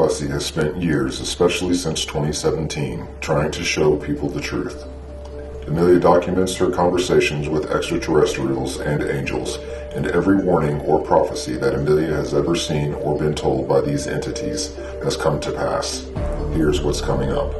Galaxy has spent years, especially since 2017, trying to show people the truth. Amelia documents her conversations with extraterrestrials and angels, and every warning or prophecy that Amelia has ever seen or been told by these entities has come to pass. Here's what's coming up.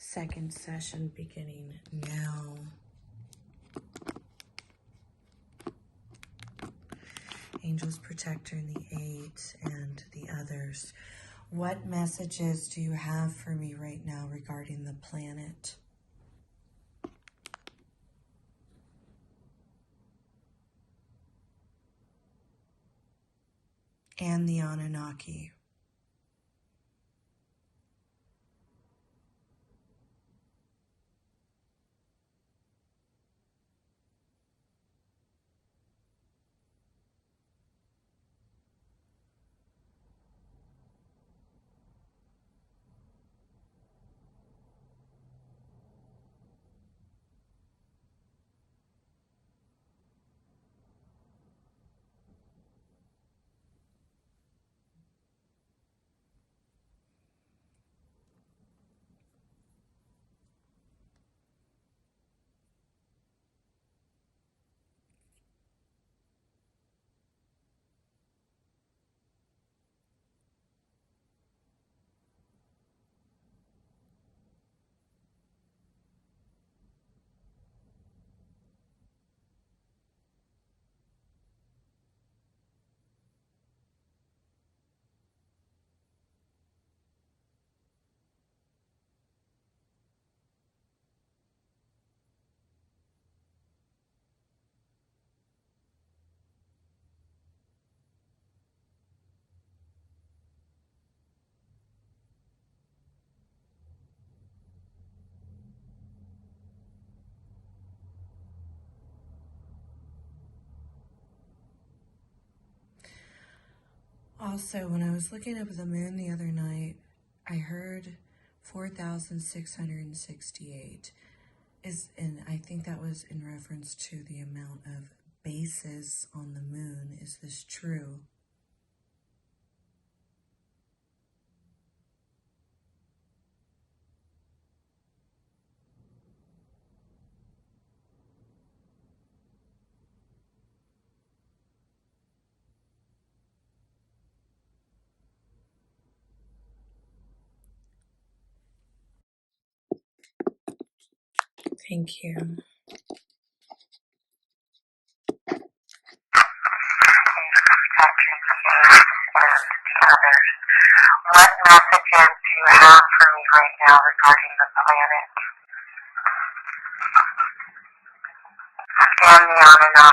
Second session beginning now. Angels, Protector, and the Eight, and the others. What messages do you have for me right now regarding the planet? And the Anunnaki? Also, when I was looking up at the moon the other night, I heard 4,668. And I think that was in reference to the amount of bases on the moon. Is this true? Thank you. What messages do you have for me right now regarding the planet and the Anunnaki?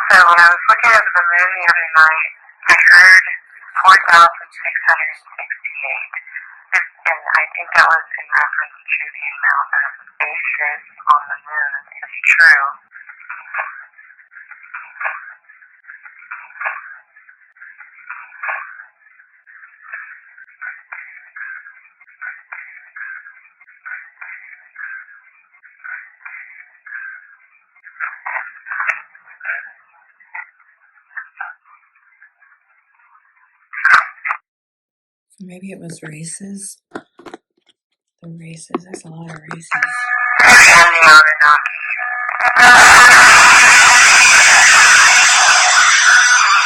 So when I was looking at the moon the other night, I heard 4,668. And I think that was in reference to the amount of bases on the moon is true. Maybe it was races. The races, there's a lot of races. And the Anunnaki.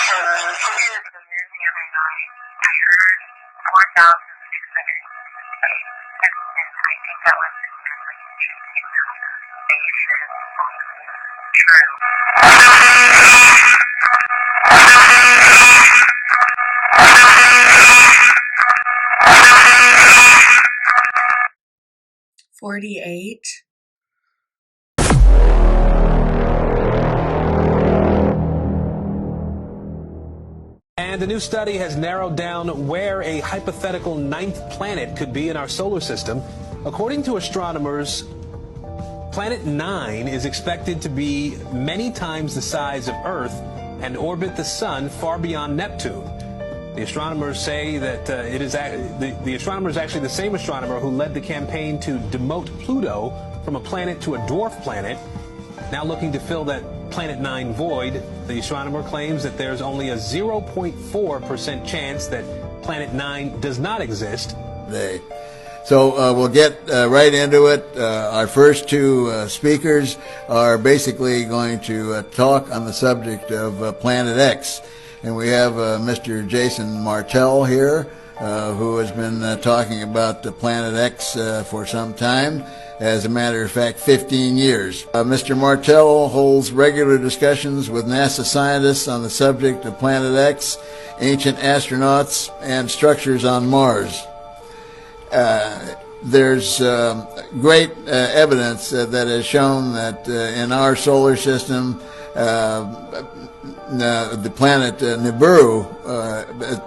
So when I was looking at the moon the other night, I heard 4,668. And I think that was in reference to the amount of bases on the moon. True. 48. And a new study has narrowed down where a hypothetical ninth planet could be in our solar system. According to astronomers, Planet 9 is expected to be many times the size of Earth and orbit the Sun far beyond Neptune. The astronomers say that the astronomer is actually the same astronomer who led the campaign to demote Pluto from a planet to a dwarf planet. Now looking to fill that Planet 9 void, the astronomer claims that there's only a 0.4% chance that Planet 9 does not exist. So we'll get right into it. Our first two speakers are basically going to talk on the subject of Planet X. And we have Mr. Jason Martell here, who has been talking about the Planet X for some time. As a matter of fact, 15 years. Mr. Martell holds regular discussions with NASA scientists on the subject of Planet X, ancient astronauts, and structures on Mars. There's great evidence that has shown that in our solar system, the planet Nibiru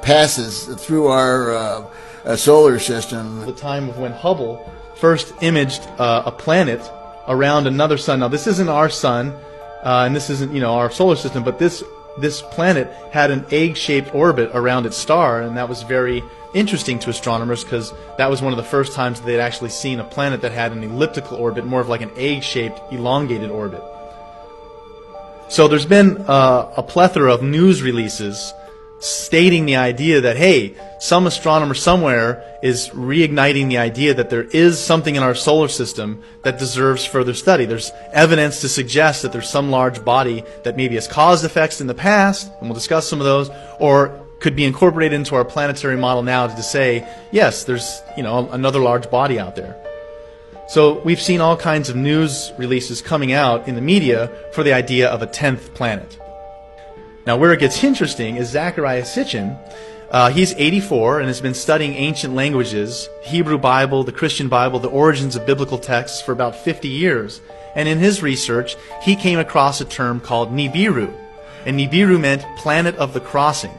passes through our solar system. The time of when Hubble first imaged a planet around another sun. Now, this isn't our sun, and this isn't our solar system, but this planet had an egg-shaped orbit around its star, and that was very interesting to astronomers because that was one of the first times they'd actually seen a planet that had an elliptical orbit, more of like an egg-shaped, elongated orbit. So there's been a plethora of news releases stating the idea that, hey, some astronomer somewhere is reigniting the idea that there is something in our solar system that deserves further study. There's evidence to suggest that there's some large body that maybe has caused effects in the past, and we'll discuss some of those, or could be incorporated into our planetary model now to say, yes, there's another large body out there. So we've seen all kinds of news releases coming out in the media for the idea of a 10th planet. Now where it gets interesting is Zecharia Sitchin. He's 84 and has been studying ancient languages, Hebrew Bible, the Christian Bible, the origins of biblical texts for about 50 years. And in his research, he came across a term called Nibiru. And Nibiru meant planet of the crossing.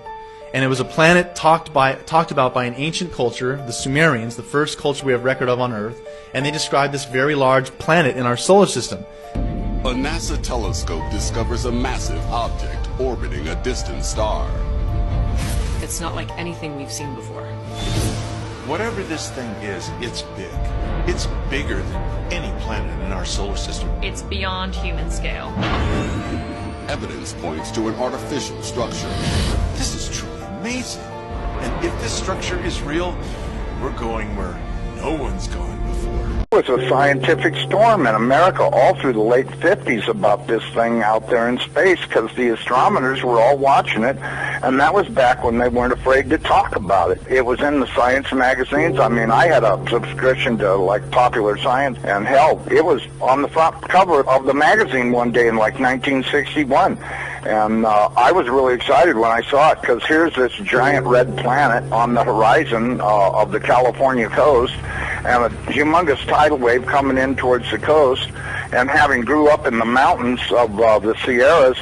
And it was a planet talked about by an ancient culture, the Sumerians, the first culture we have record of on Earth, and they described this very large planet in our solar system. A NASA telescope discovers a massive object orbiting a distant star. It's not like anything we've seen before. Whatever this thing is, it's big. It's bigger than any planet in our solar system. It's beyond human scale. Evidence points to an artificial structure. This is truly amazing. And if this structure is real, we're going where no one's gone before. It was a scientific storm in America all through the late 50s about this thing out there in space because the astronomers were all watching it, and that was back when they weren't afraid to talk about it. It was in the science magazines. I mean, I had a subscription to like Popular Science, and hell, it was on the front cover of the magazine one day in like 1961. And I was really excited when I saw it because here's this giant red planet on the horizon of the California coast, and a humongous tidal wave coming in towards the coast. And having grew up in the mountains of the Sierras,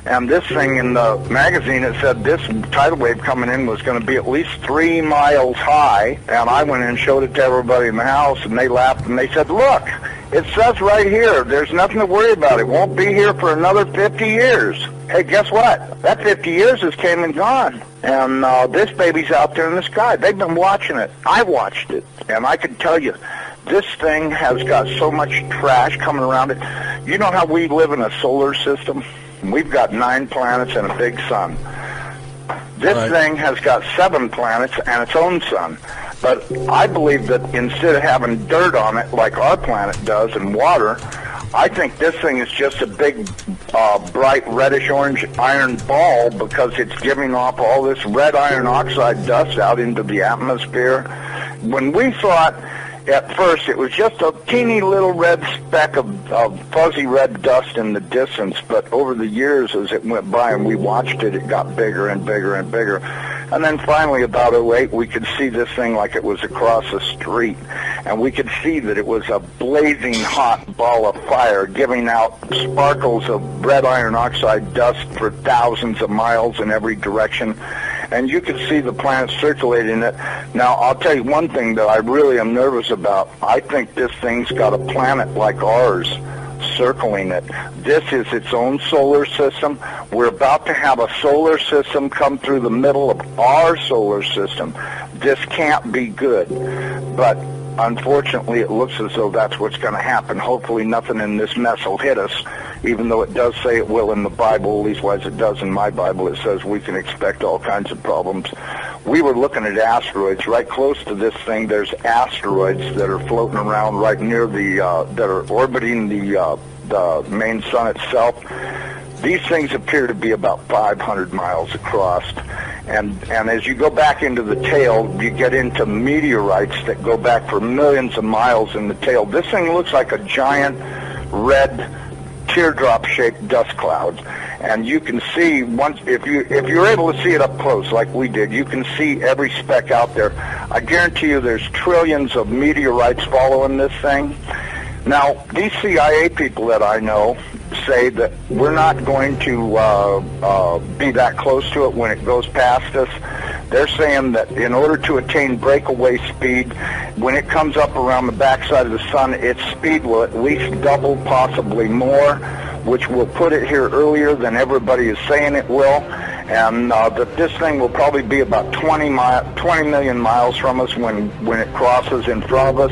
And this thing in the magazine, it said this tidal wave coming in was going to be at least 3 miles high. And I went in and showed it to everybody in the house, and they laughed, and they said, look, it says right here, there's nothing to worry about. It won't be here for another 50 years. Hey, guess what? That 50 years has came and gone. And this baby's out there in the sky. They've been watching it. I watched it. And I can tell you, this thing has got so much trash coming around it. You know how we live in a solar system? We've got 9 planets and a big sun. This thing has got 7 planets and its own sun. But I believe that instead of having dirt on it like our planet does and water, I think this thing is just a big, bright reddish-orange iron ball because it's giving off all this red iron oxide dust out into the atmosphere. When we thought at first it was just a teeny little red speck of fuzzy red dust in the distance, but over the years as it went by and we watched it, it got bigger and bigger and bigger. And then finally, about 2008, we could see this thing like it was across the street. And we could see that it was a blazing hot ball of fire giving out sparkles of red iron oxide dust for thousands of miles in every direction. And you could see the planet circulating it. Now, I'll tell you one thing that I really am nervous about. I think this thing's got a planet like ours circling it. This is its own solar system. We're about to have a solar system come through the middle of our solar system. This can't be good. But unfortunately, it looks as though that's what's going to happen. Hopefully nothing in this mess will hit us, even though it does say it will in the Bible, leastwise it does in my Bible. It says we can expect all kinds of problems. We were looking at asteroids. Right close to this thing, there's asteroids that are floating around right near the, that are orbiting the main sun itself. These things appear to be about 500 miles across. And as you go back into the tail, you get into meteorites that go back for millions of miles in the tail. This thing looks like a giant red teardrop-shaped dust cloud. And you can see, once if you're able to see it up close like we did, you can see every speck out there. I guarantee you there's trillions of meteorites following this thing. Now, these CIA people that I know say that we're not going to be that close to it when it goes past us. They're saying that in order to attain breakaway speed, when it comes up around the backside of the sun, its speed will at least double, possibly more, which will put it here earlier than everybody is saying it will. And that this thing will probably be about 20 million miles from us when it crosses in front of us.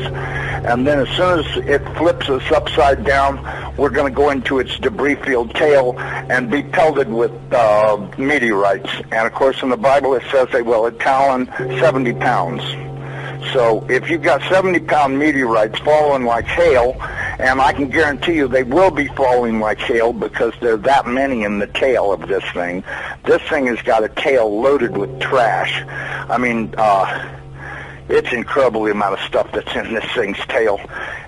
And then as soon as it flips us upside down, we're going to go into its debris field tail and be pelted with meteorites. And of course in the Bible it says they will talon 70 pounds. So if you've got 70-pound meteorites falling like hail, and I can guarantee you they will be falling like hail because there are that many in the tail of this thing. This thing has got a tail loaded with trash. I mean, it's incredible the amount of stuff that's in this thing's tail.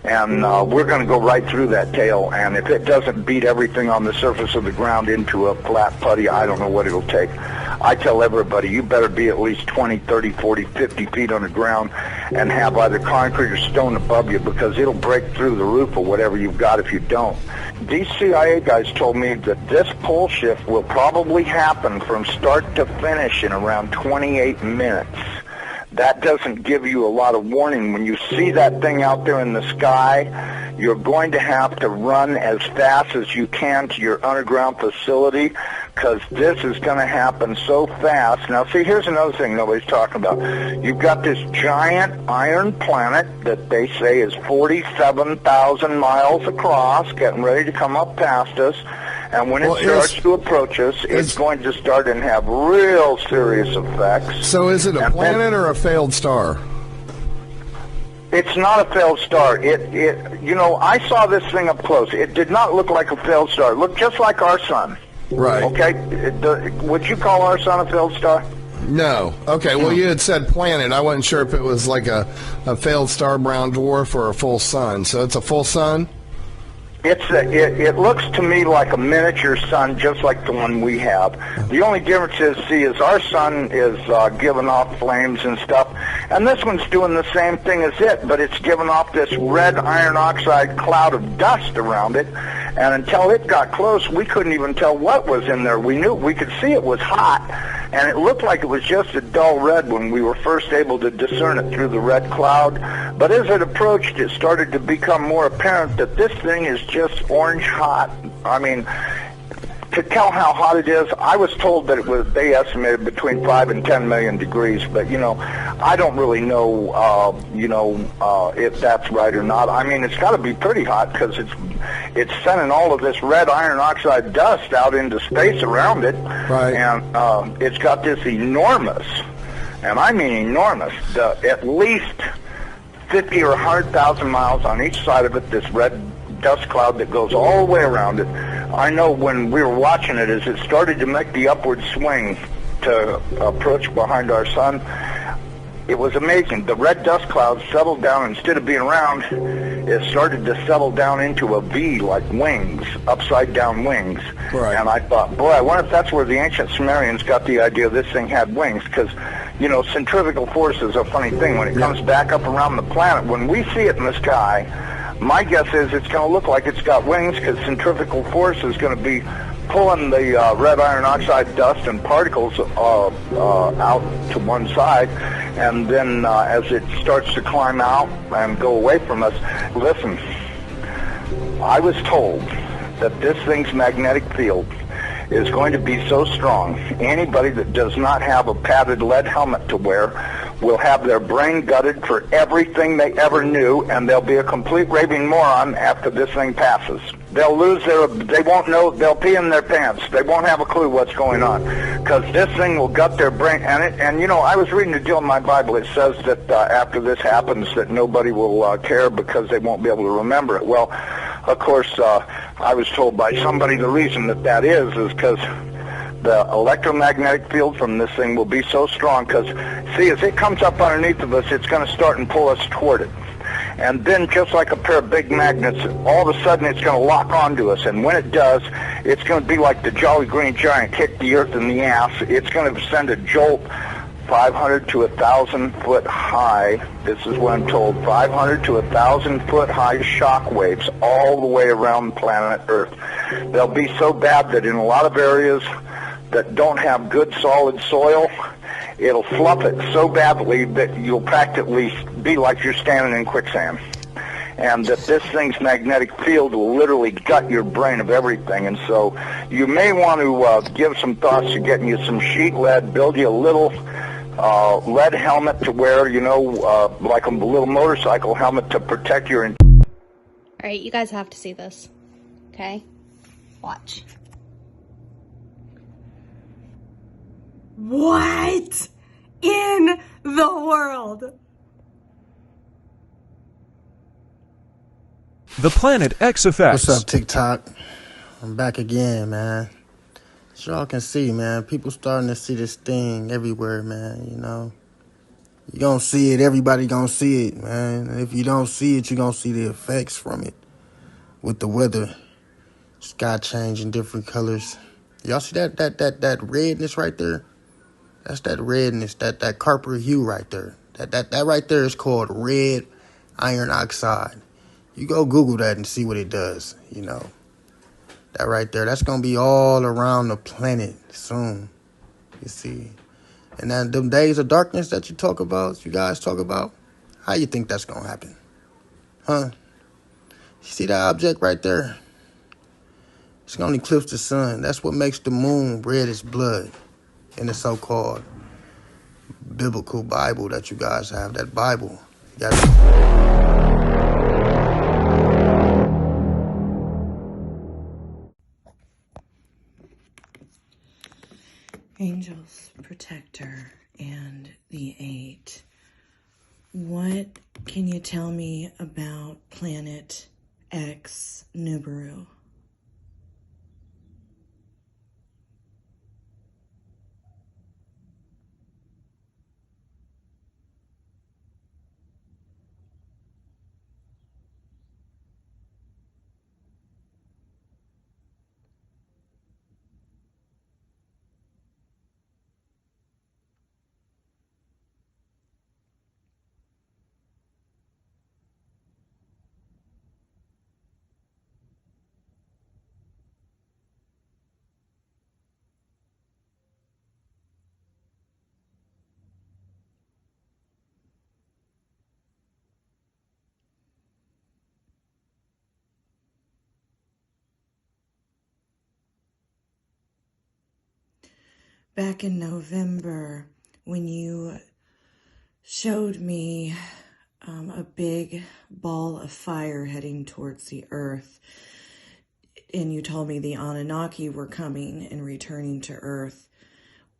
And we're going to go right through that tail, and if it doesn't beat everything on the surface of the ground into a flat putty, I don't know what it'll take. I tell everybody, you better be at least 20, 30, 40, 50 feet on the ground and have either concrete or stone above you, because it'll break through the roof or whatever you've got if you don't. These CIA guys told me that this pole shift will probably happen from start to finish in around 28 minutes. That doesn't give you a lot of warning. When you see that thing out there in the sky, you're going to have to run as fast as you can to your underground facility, because this is going to happen so fast. Now, see, here's another thing nobody's talking about. You've got this giant iron planet that they say is 47,000 miles across, getting ready to come up past us. And when it starts to approach us, it's going to start and have real serious effects. So is it a planet or a failed star? It's not a failed star. You know, I saw this thing up close. It did not look like a failed star. It looked just like our sun. Right. Okay? Would you call our sun a failed star? No. Okay, well, you had said planet. I wasn't sure if it was like a failed star brown dwarf or a full sun. So it's a full sun? It looks to me like a miniature sun, just like the one we have. The only difference is our sun is giving off flames and stuff, And this one's doing the same thing as it, but it's giving off this red iron oxide cloud of dust around it. And until it got close, we couldn't even tell what was in there. We could see it was hot, and it looked like it was just a dull red when we were first able to discern it through the red cloud. But as it approached, it started to become more apparent that this thing is just orange hot. I mean, to tell how hot it is, I was told that it was, they estimated between 5 and 10 million degrees, but I don't really know, if that's right or not. I mean, it's got to be pretty hot because it's sending all of this red iron oxide dust out into space around it, Right. And it's got this enormous, and I mean enormous, at least 50 or 100,000 miles on each side of it, this red dust cloud that goes all the way around it. I know when we were watching it, as it started to make the upward swing to approach behind our sun, it was amazing. The red dust cloud settled down. Instead of being round, it started to settle down into a V, like wings, upside down wings. Right. And I thought, boy, I wonder if that's where the ancient Sumerians got the idea this thing had wings, because centrifugal force is a funny thing. When it comes back up around the planet, when we see it in the sky, my guess is it's going to look like it's got wings, because centrifugal force is going to be pulling the red iron oxide dust and particles out to one side, and then as it starts to climb out and go away from us, listen, I was told that this thing's magnetic field is going to be so strong, anybody that does not have a padded lead helmet to wear will have their brain gutted for everything they ever knew, and they'll be a complete raving moron after this thing passes. They'll they won't know, they'll pee in their pants. They won't have a clue what's going on, because this thing will gut their brain. And I was reading a deal in my Bible. It says that after this happens, that nobody will care because they won't be able to remember it. Well, of course, I was told by somebody the reason that is because the electromagnetic field from this thing will be so strong, because, see, as it comes up underneath of us, it's going to start and pull us toward it. And then, just like a pair of big magnets, all of a sudden it's going to lock onto us. And when it does, it's going to be like the Jolly Green Giant kicked the earth in the ass. It's going to send a jolt 500 to 1,000 foot high. This is what I'm told. 500 to 1,000 foot high shock waves all the way around planet Earth. They'll be so bad that in a lot of areas that don't have good solid soil, it'll fluff it so badly that you'll practically be like you're standing in quicksand. And that this thing's magnetic field will literally gut your brain of everything. And so you may want to give some thoughts to getting you some sheet lead, build you a little lead helmet to wear, like a little motorcycle helmet to protect your... All right, you guys have to see this, okay? Watch. What in the world? The Planet X Effects. What's up, TikTok? I'm back again, man. As y'all can see, man, people starting to see this thing everywhere, man, You gonna see it, everybody gonna see it, man. And if you don't see it, you gonna see the effects from it. With the weather, sky changing different colors. Y'all see that redness right there? That's that redness, that copper hue right there. That right there is called red iron oxide. You go Google that and see what it does, That right there, that's going to be all around the planet soon, you see. And then them days of darkness that you guys talk about, how you think that's going to happen? Huh? You see that object right there? It's going to eclipse the sun. That's what makes the moon red as blood in the so-called biblical Bible that you guys have, that Bible. You Angels, Protector, and the 8. What can you tell me about Planet X Nibiru? back in November when you showed me a big ball of fire heading towards the earth, and you told me the Anunnaki were coming and returning to earth.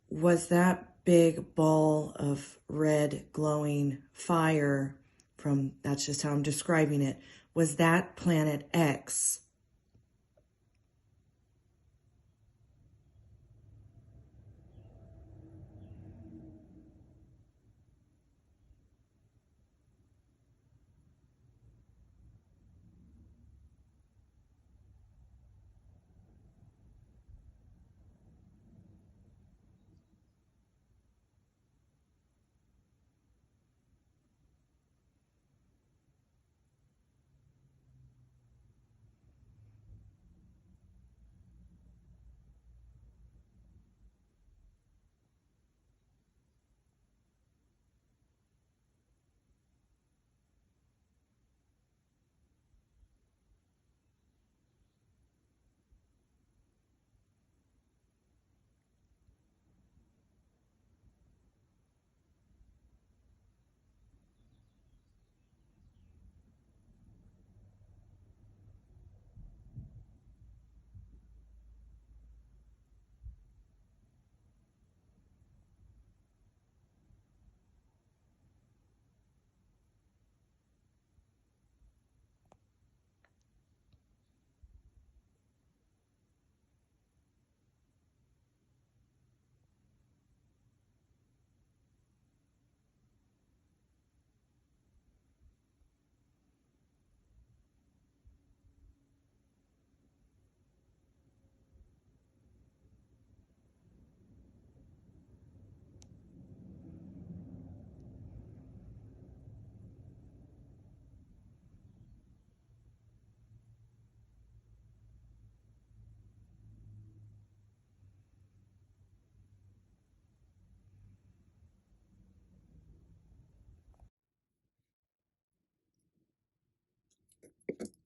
Was that big ball of red glowing fire from, that's just how I'm describing it, was that planet X?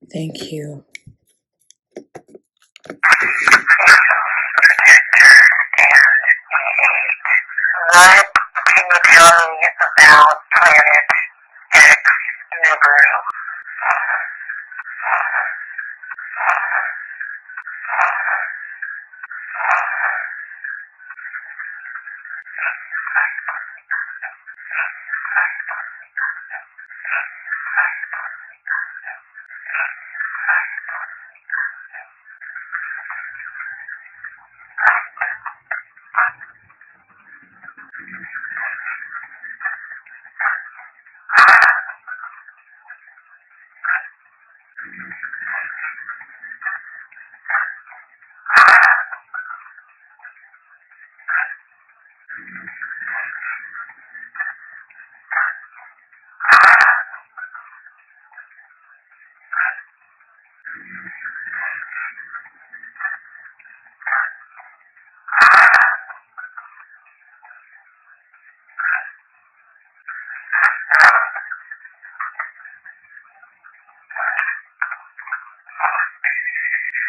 Thank you. What can you tell me about Planet X Nibiru?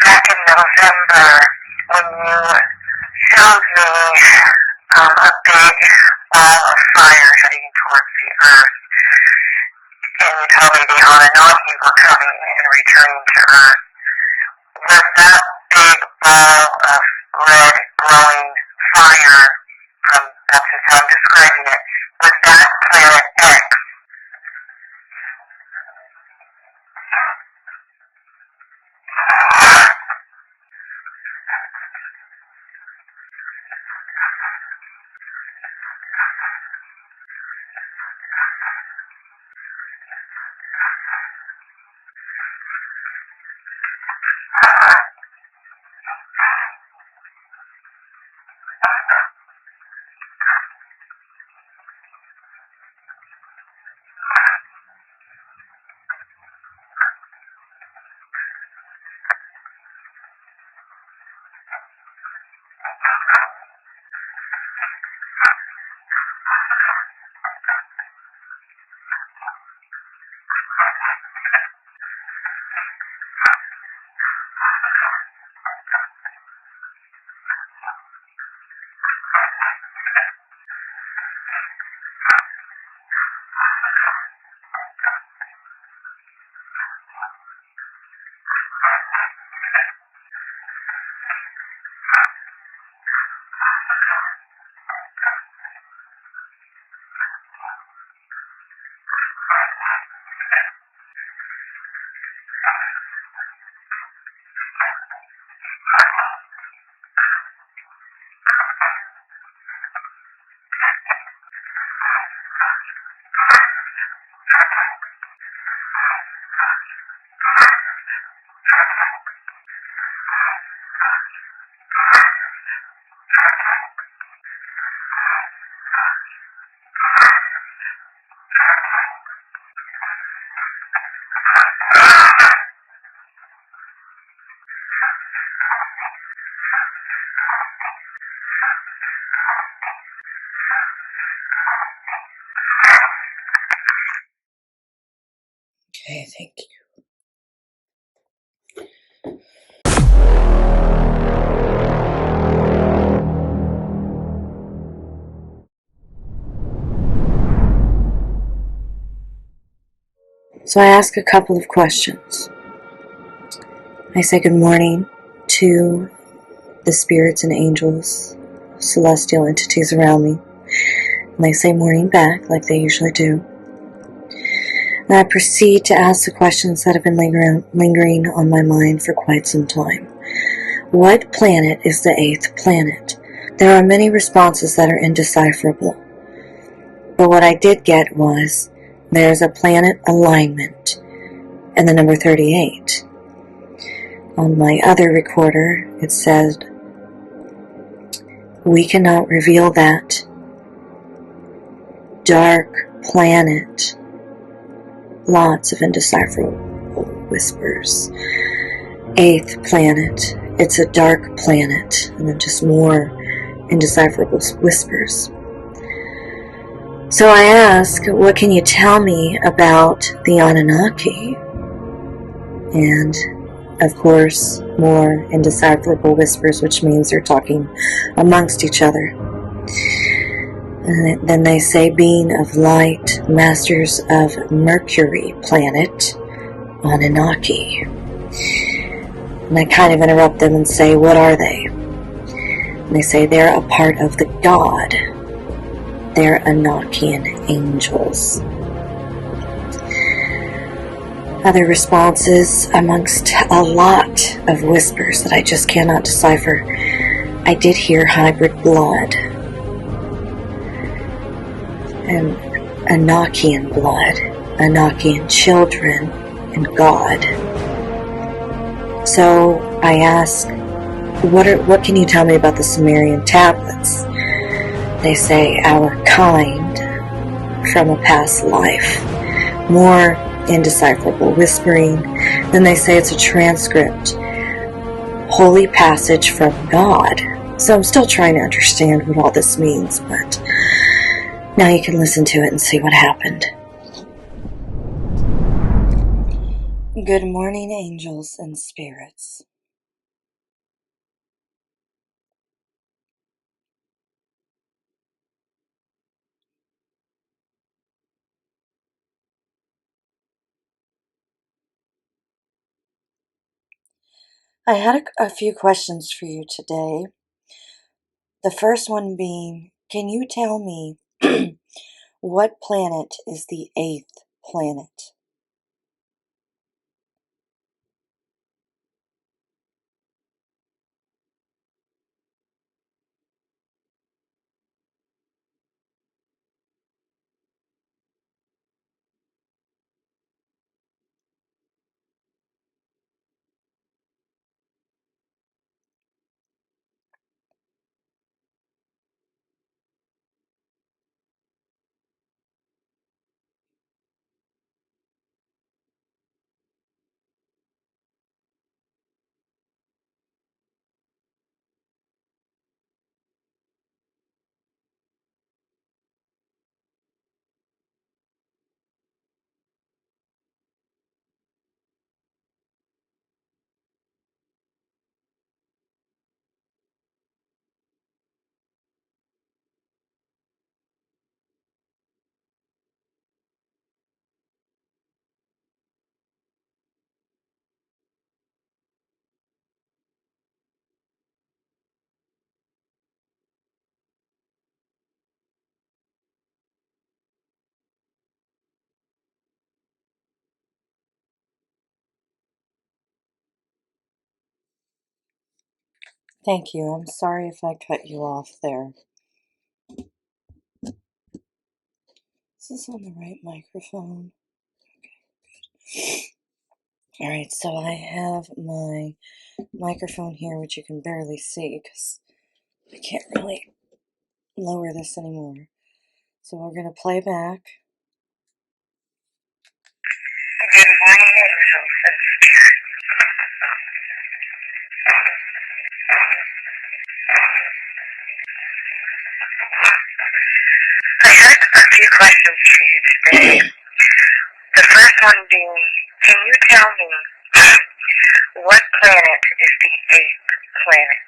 Back in November, when you showed me a big ball of fire heading towards the earth, and you told me the Anunnaki were coming and returning to earth, was that big ball of red glowing fire from, that's just how I'm describing it, was that Planet X? Okay, thank you. So I ask a couple of questions. I say good morning to the spirits and angels, celestial entities around me. And they say morning back like they usually do. And I proceed to ask the questions that have been lingering on my mind for quite some time. What planet is the 8th planet? There are many responses that are indecipherable. But what I did get was, there's a planet alignment and the number 38. On my other recorder, it said, we cannot reveal that. Dark planet. Lots of indecipherable whispers. 8th planet. It's a dark planet. And then just more indecipherable whispers. So I ask, what can you tell me about the Anunnaki? And, of course, more indecipherable whispers, which means they're talking amongst each other. And then they say, being of light, masters of Mercury planet, Anunnaki. And I kind of interrupt them and say, what are they? And they say they're a part of the God. They're Enochian angels. Other responses amongst a lot of whispers that I just cannot decipher. I did hear hybrid blood and Enochian blood, Enochian children, and God. So I ask, what can you tell me about the Sumerian tablets? They say our kind from a past life. More indecipherable whispering. Then they say it's a transcript. Holy passage from God. So I'm still trying to understand what all this means, but now you can listen to it and see what happened. Good morning, angels and spirits. I had a few questions for you today. The first one being, can you tell me what planet is the 8th planet? Thank you. I'm sorry if I cut you off there. Is this on the right microphone? Okay. Alright, so I have my microphone here, which you can barely see because I can't really lower this anymore. So we're going to play back. Good morning, angels and spirits. I had a few questions for you today. The first one being, can you tell me what planet is the eighth planet?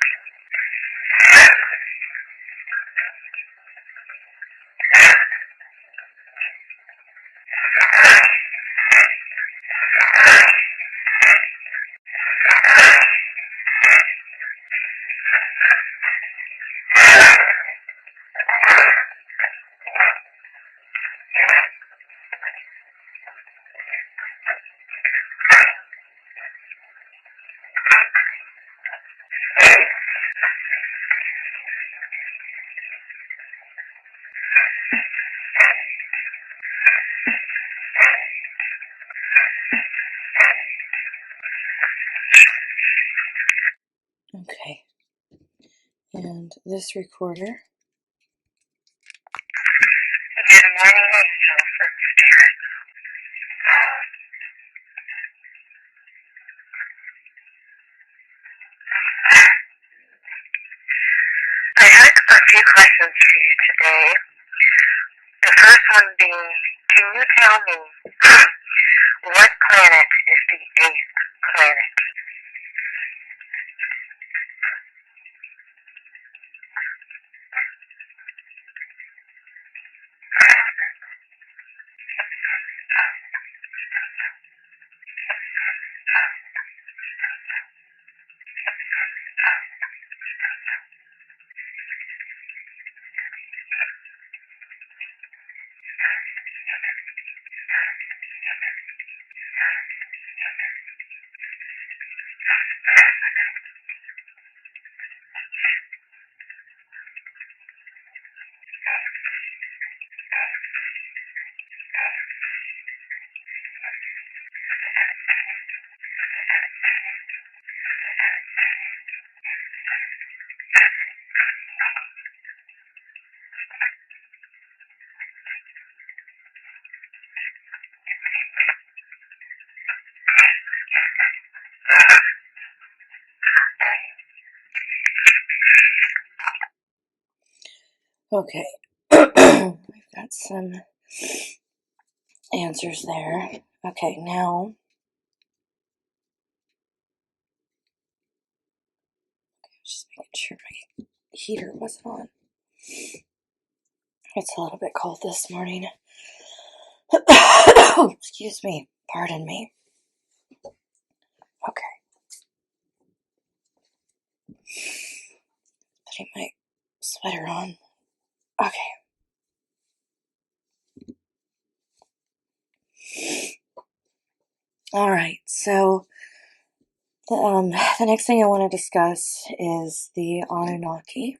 Okay. And this recorder. Good morning, angels and spirits. I had a few questions for you today. The first one being, can you tell me what planet is the eighth planet? Okay. We've got some answers there. Okay, now just making sure my heater wasn't on. It's a little bit cold this morning. Excuse me. Pardon me. Okay. Putting my sweater on. Okay. All right. So the next thing I want to discuss is the Anunnaki.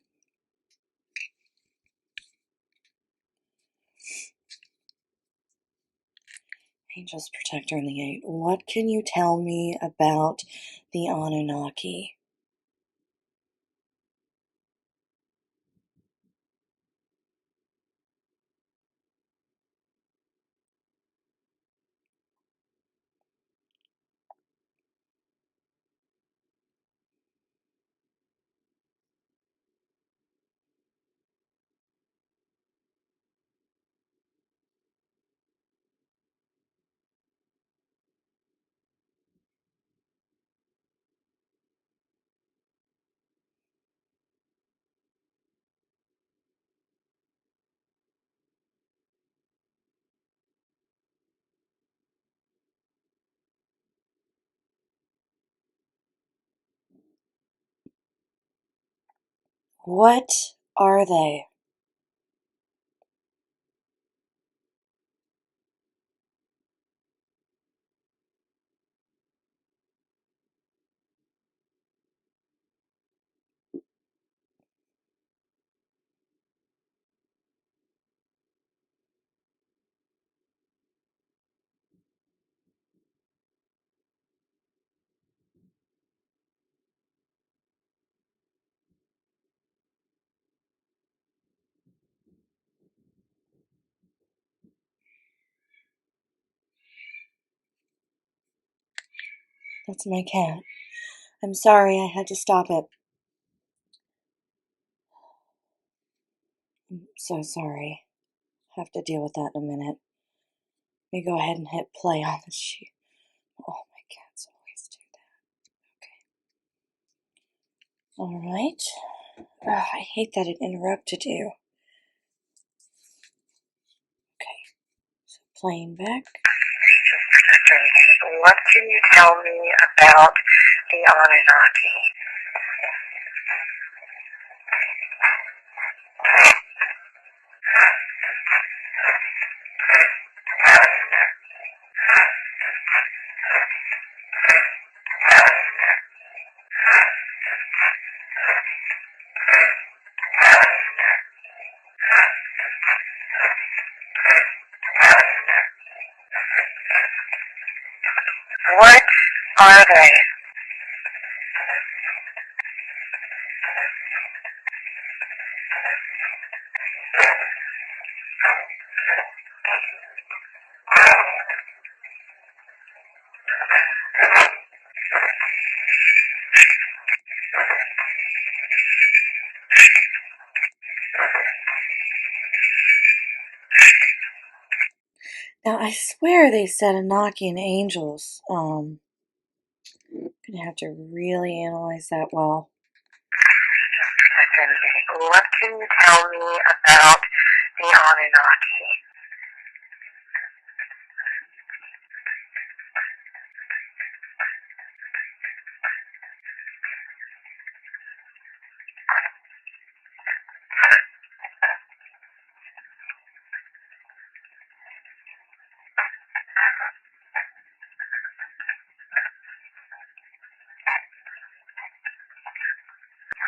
Angels, Protector, and the Eight. What can you tell me about the Anunnaki? What are they? That's my cat. I'm sorry, I had to stop it. I'm so sorry. I'll have to deal with that in a minute. Let me go ahead and hit play on the sheet. Oh, my cats always do that. Okay. Alright. I hate that it interrupted you. Okay. So playing back. What can you tell me about the Anunnaki? What are they? Now, I swear they said Anunnaki and angels. I'm gonna have to really analyze that well. What can you tell me about the Anunnaki?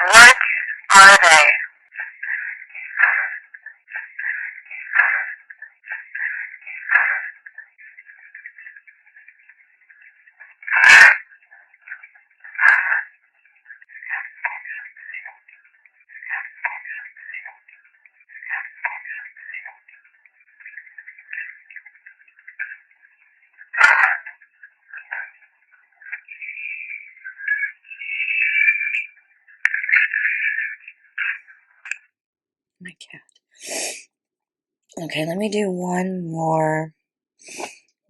What are they? My cat. Okay, let me do one more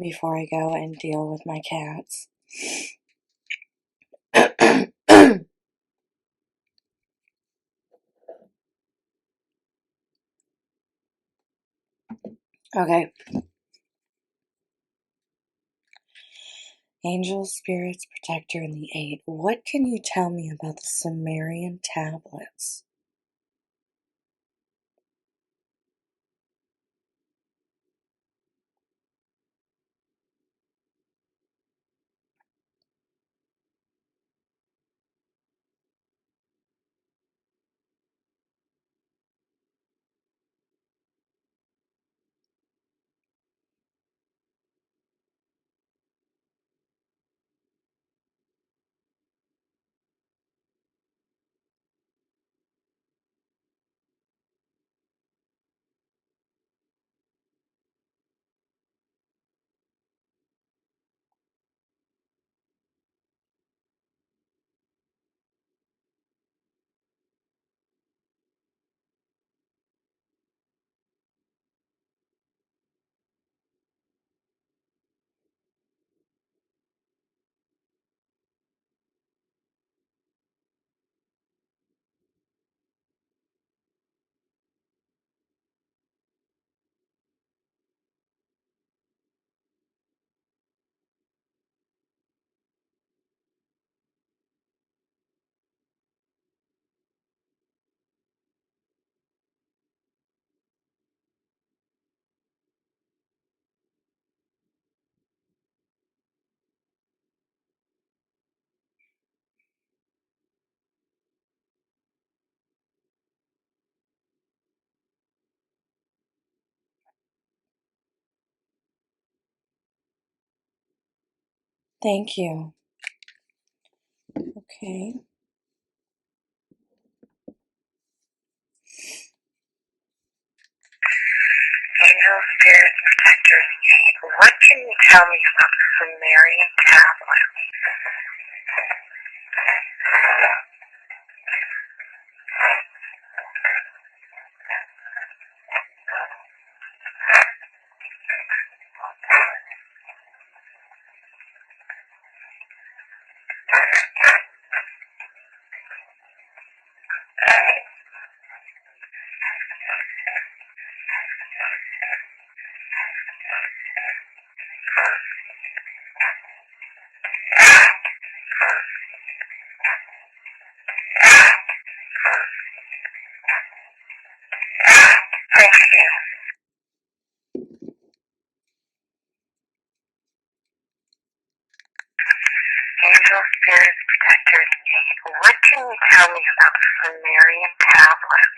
before I go and deal with my cats. Okay. Angels, spirits, protector, and the eight. What can you tell me about the Sumerian tablets? Thank you. Okay. Angels, spirits, protectors, What can you tell me about the Sumerian tablets? Thank you. Angel spirits, protectors, what can you tell me about the Sumerian tablets?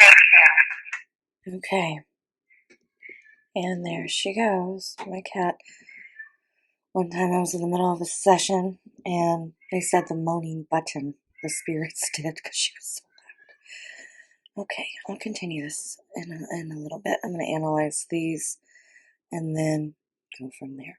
Thank you. Okay. And there she goes, my cat. One time I was in the middle of a session and they said the moaning button, the spirits did, because she was so loud. Okay, I'll continue this in a little bit. I'm going to analyze these and then go from there.